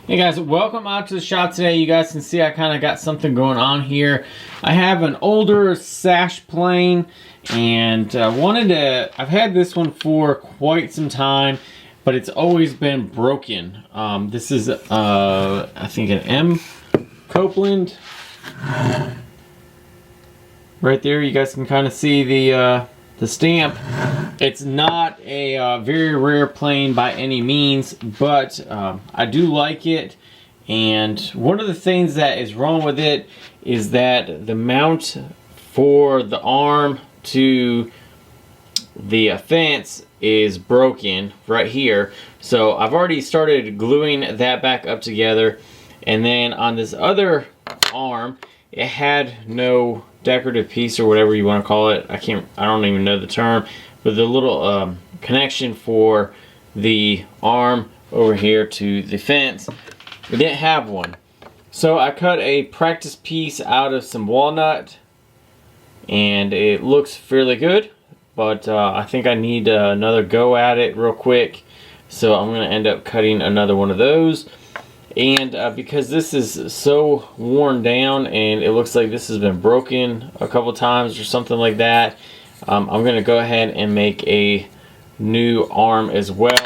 Hey guys, welcome out to the shop today. You guys can see I kind of got something going on here. I have an older sash plane and I've had this one for quite some time, but it's always been broken. This is I think an M Copeland. Right there you guys can kind of see the stamp. It's not a very rare plane by any means, but I do like it. And one of the things that is wrong with it is that the mount for the arm to the fence is broken right here. So I've already started gluing that back up together. And then on this other arm, it had no decorative piece or whatever you want to call it. I don't even know the term. But the little connection for the arm over here to the fence, we didn't have one. So I cut a practice piece out of some walnut and it looks fairly good, but I think I need another go at it real quick. So I'm going to end up cutting another one of those. And because this is so worn down and it looks like this has been broken a couple times or something like that, I'm going to go ahead and make a new arm as well.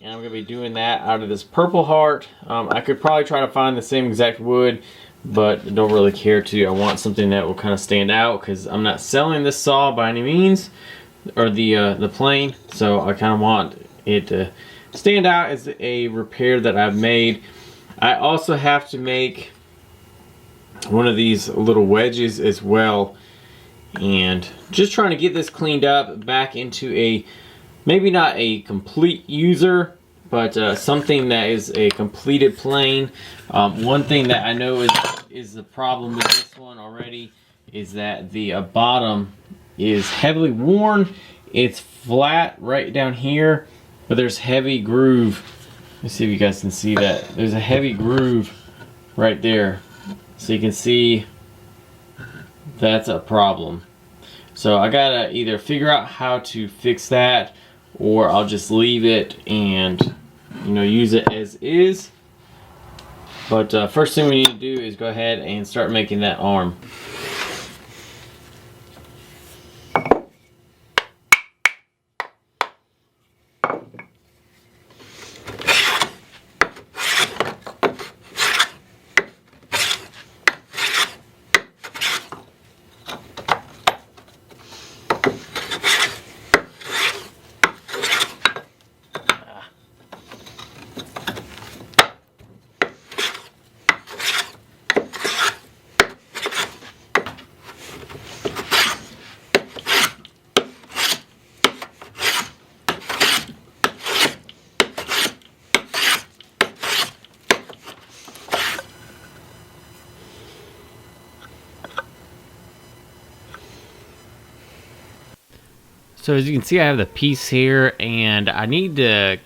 And I'm going to be doing that out of this Purple Heart. I could probably try to find the same exact wood, but don't really care to. I want something that will kind of stand out because I'm not selling this saw by any means, or the plane. So I kind of want it to stand out as a repair that I've made. I also have to make one of these little wedges as well. And just trying to get this cleaned up back into a, maybe not a complete user, but something that is a completed plane. One thing that I know is the problem with this one already is that the bottom is heavily worn. It's flat right down here, but there's heavy groove. Let's see if you guys can see that. There's a heavy groove right there. So you can see that's a problem. So I gotta either figure out how to fix that, or I'll just leave it and use it as is. But first thing we need to do is go ahead and start making that arm. So as you can see, I have the piece here, and I need to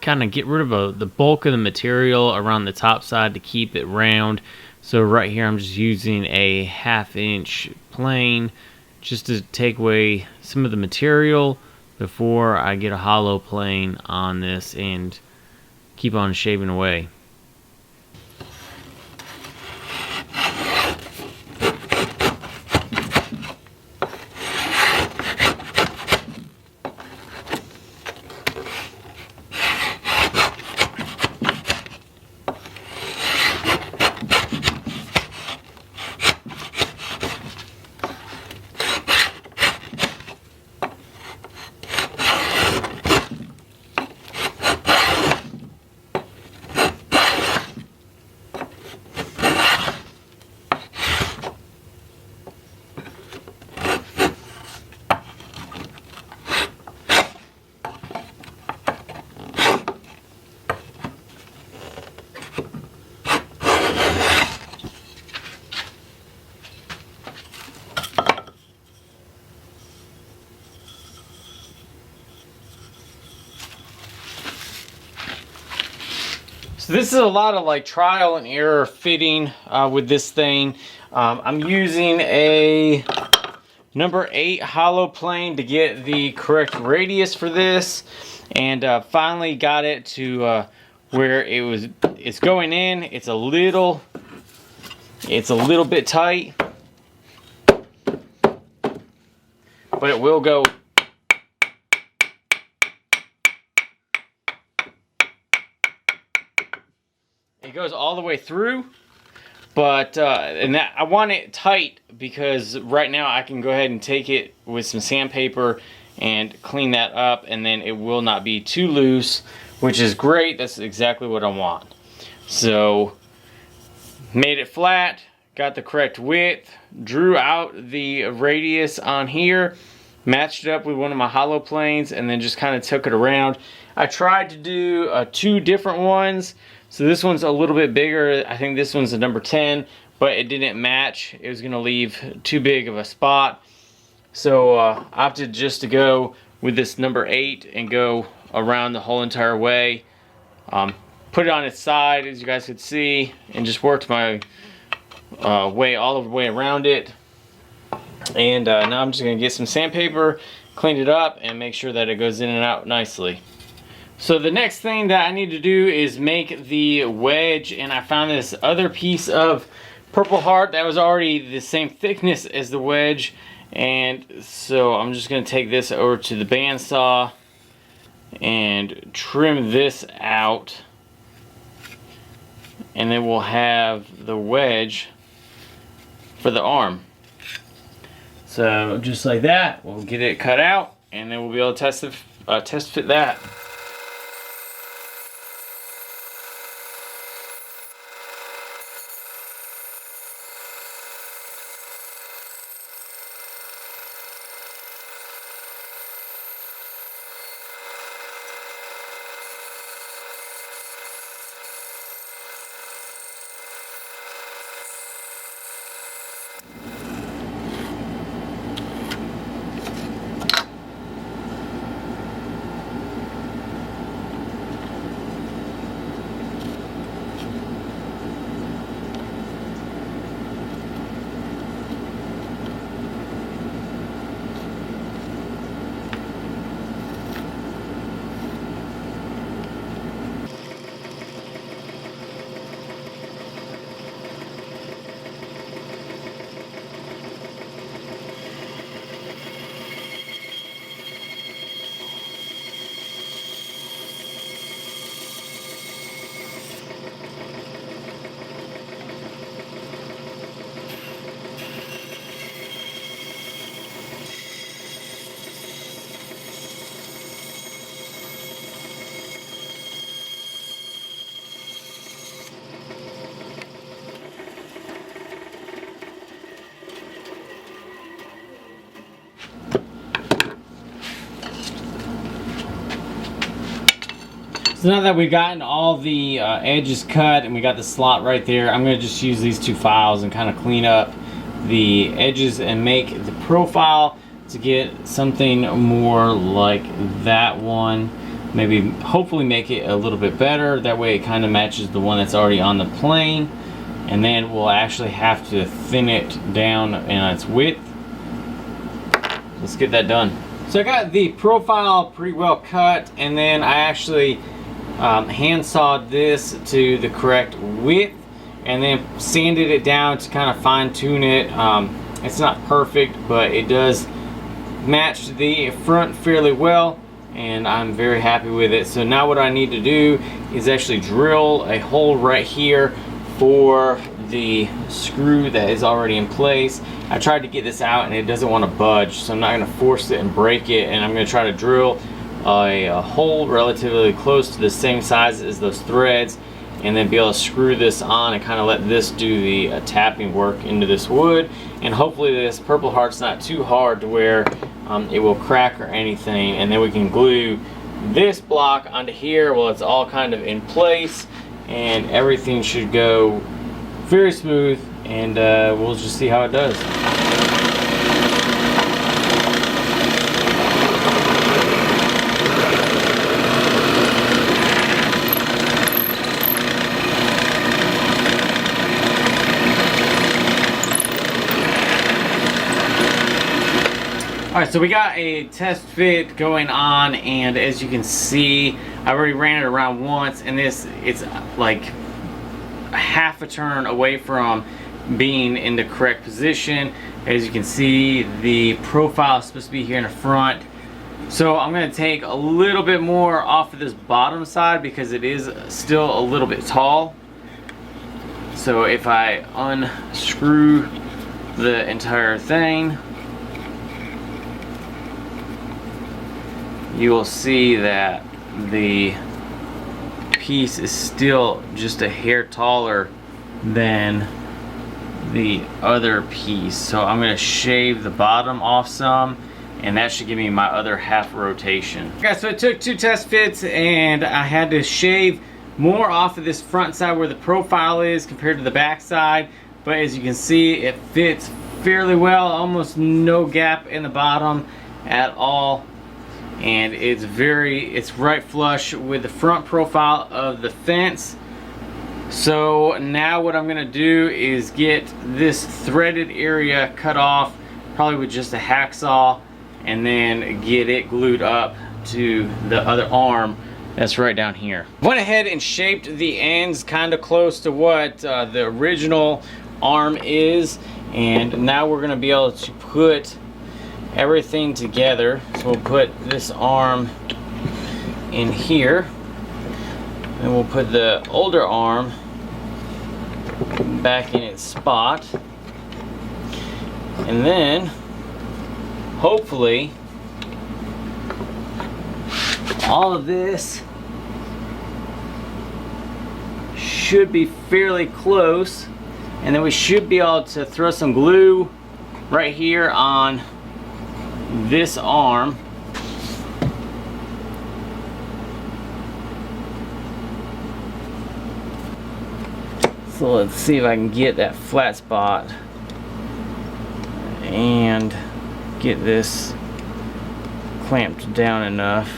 kind of get rid of the bulk of the material around the top side to keep it round. So right here I'm just using a 1/2 inch plane just to take away some of the material before I get a hollow plane on this and keep on shaving away. So this is a lot of like trial and error fitting with this thing. I'm using a number 8 hollow plane to get the correct radius for this, and finally got it to where it it's going in. It's a little bit tight, but it will go. It goes all the way through, but and that I want it tight because right now I can go ahead and take it with some sandpaper and clean that up, and then it will not be too loose, which is great. That's exactly what I want. So made it flat, got the correct width, drew out the radius on here, matched it up with one of my hollow planes, and then just kind of took it around. I tried to do 2 different ones. So this one's a little bit bigger. I think this one's a number 10, but it didn't match. It was gonna leave too big of a spot. So I opted just to go with this number 8 and go around the whole entire way. Put it on its side, as you guys could see, and just worked my way all the way around it. And now I'm just gonna get some sandpaper, clean it up, and make sure that it goes in and out nicely. So the next thing that I need to do is make the wedge, and I found this other piece of Purple Heart that was already the same thickness as the wedge, and so I'm just going to take this over to the bandsaw and trim this out, and then we'll have the wedge for the arm. So just like that, we'll get it cut out, and then we'll be able to test fit that. So now that we've gotten all the edges cut and we got the slot right there, I'm going to just use these 2 files and kind of clean up the edges and make the profile to get something more like that one. Maybe hopefully make it a little bit better. That way it kind of matches the one that's already on the plane. And then we'll actually have to thin it down in its width. Let's get that done. So I got the profile pretty well cut, and then I actually hand sawed this to the correct width and then sanded it down to kind of fine tune it. It's not perfect, but it does match the front fairly well, and I'm very happy with it. So now what I need to do is actually drill a hole right here for the screw that is already in place. I tried to get this out and it doesn't want to budge, so I'm not going to force it and break it, and I'm going to try to drill a hole relatively close to the same size as those threads, and then be able to screw this on and kind of let this do the tapping work into this wood. And hopefully this Purple Heart's not too hard to where it will crack or anything, and then we can glue this block onto here while it's all kind of in place, and everything should go very smooth, and we'll just see how it does. Alright, so we got a test fit going on, and as you can see, I already ran it around once, and it's like half a turn away from being in the correct position. As you can see, the profile is supposed to be here in the front. So I'm going to take a little bit more off of this bottom side because it is still a little bit tall. So if I unscrew the entire thing, you will see that the piece is still just a hair taller than the other piece. So I'm going to shave the bottom off some, and that should give me my other half rotation. Okay, so I took 2 test fits and I had to shave more off of this front side where the profile is compared to the back side. But as you can see, it fits fairly well, almost no gap in the bottom at all. And it's right flush with the front profile of the fence. So now what I'm gonna do is get this threaded area cut off, probably with just a hacksaw, and then get it glued up to the other arm that's right down here. Went ahead and shaped the ends kind of close to what the original arm is, and now we're gonna be able to put everything together. So we'll put this arm in here, and we'll put the older arm back in its spot, and then hopefully all of this should be fairly close, and then we should be able to throw some glue right here on this arm. So let's see if I can get that flat spot and get this clamped down enough.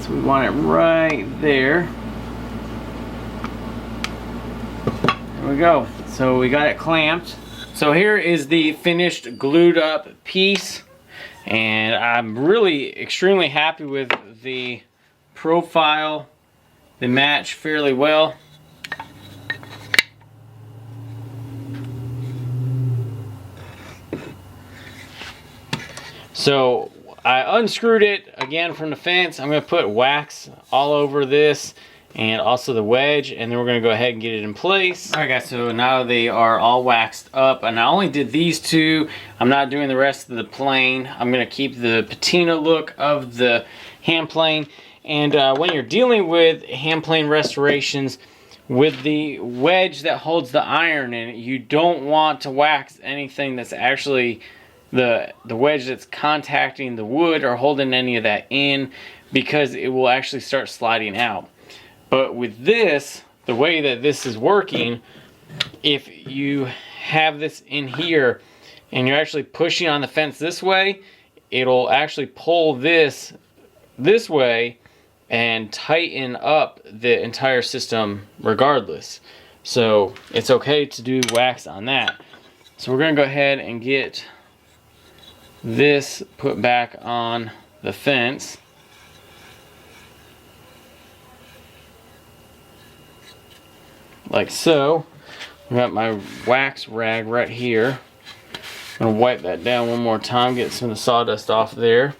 So we want it right there. There we go. So we got it clamped. So here is the finished glued up piece, and I'm really extremely happy with the profile. They match fairly well. So I unscrewed it again from the fence. I'm going to put wax all over this and also the wedge, and then we're going to go ahead and get it in place. Alright guys, so now they are all waxed up, and I only did these two. I'm not doing the rest of the plane. I'm going to keep the patina look of the hand plane. And when you're dealing with hand plane restorations, with the wedge that holds the iron in it, you don't want to wax anything that's actually the wedge that's contacting the wood or holding any of that in, because it will actually start sliding out. But with this, the way that this is working, if you have this in here and you're actually pushing on the fence this way, it'll actually pull this way and tighten up the entire system regardless. So it's okay to do wax on that. So we're gonna go ahead and get this put back on the fence. Like so. I got my wax rag right here. I'm gonna wipe that down one more time, get some of the sawdust off there.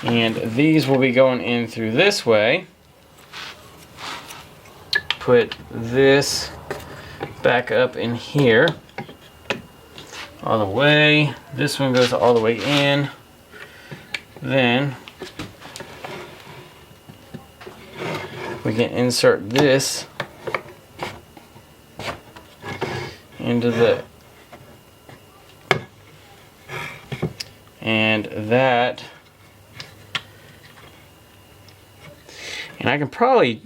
And these will be going in through this way. Put this back up in here all the way. This one goes all the way in. Then we can insert this into the, and that, and I can probably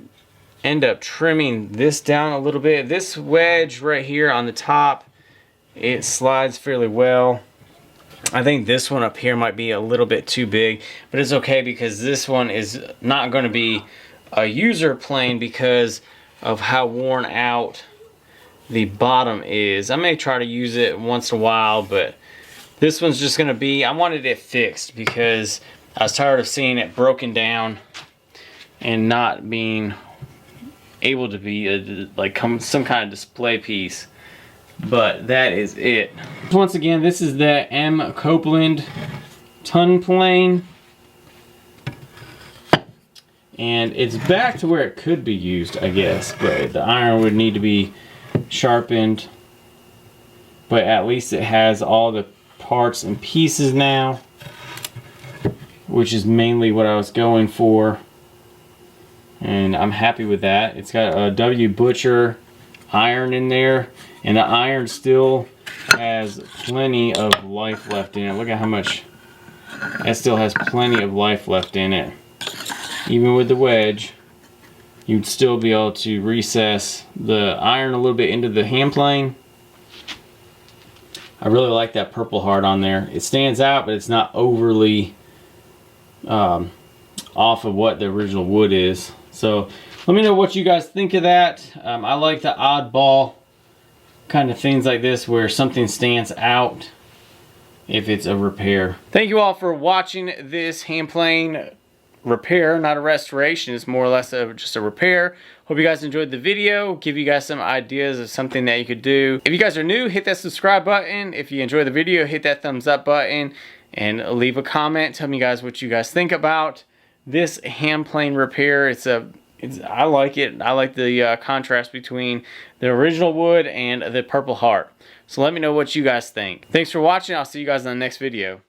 end up trimming this down a little bit. This wedge right here on the top, it slides fairly well. I think this one up here might be a little bit too big, but it's okay because this one is not going to be a user plane because of how worn out the bottom is. I may try to use it once in a while, but this one's just going to be, I wanted it fixed because I was tired of seeing it broken down and not being able to be like some kind of display piece. But that is it. Once again, this is the M Copeland Tongue plane. And it's back to where it could be used, I guess. But the iron would need to be sharpened. But at least it has all the parts and pieces now, which is mainly what I was going for. And I'm happy with that. It's got a W Butcher iron in there. And the iron still has plenty of life left in it. Look at how much. That still has plenty of life left in it. Even with the wedge, you'd still be able to recess the iron a little bit into the hand plane. I really like that Purple Heart on there. It stands out, but it's not overly off of what the original wood is. So let me know what you guys think of that. I like the oddball kind of things like this where something stands out if it's a repair. Thank you all for watching this hand plane repair, not a restoration. It's more or less just a repair. Hope you guys enjoyed the video. Give you guys some ideas of something that you could do. If you guys are new, hit that subscribe button. If you enjoy the video, hit that thumbs up button and leave a comment. Tell me guys what you guys think about this hand plane repair. I like it. I like the contrast between the original wood and the Purple Heart. So let me know what you guys think. Thanks for watching. I'll see you guys in the next video.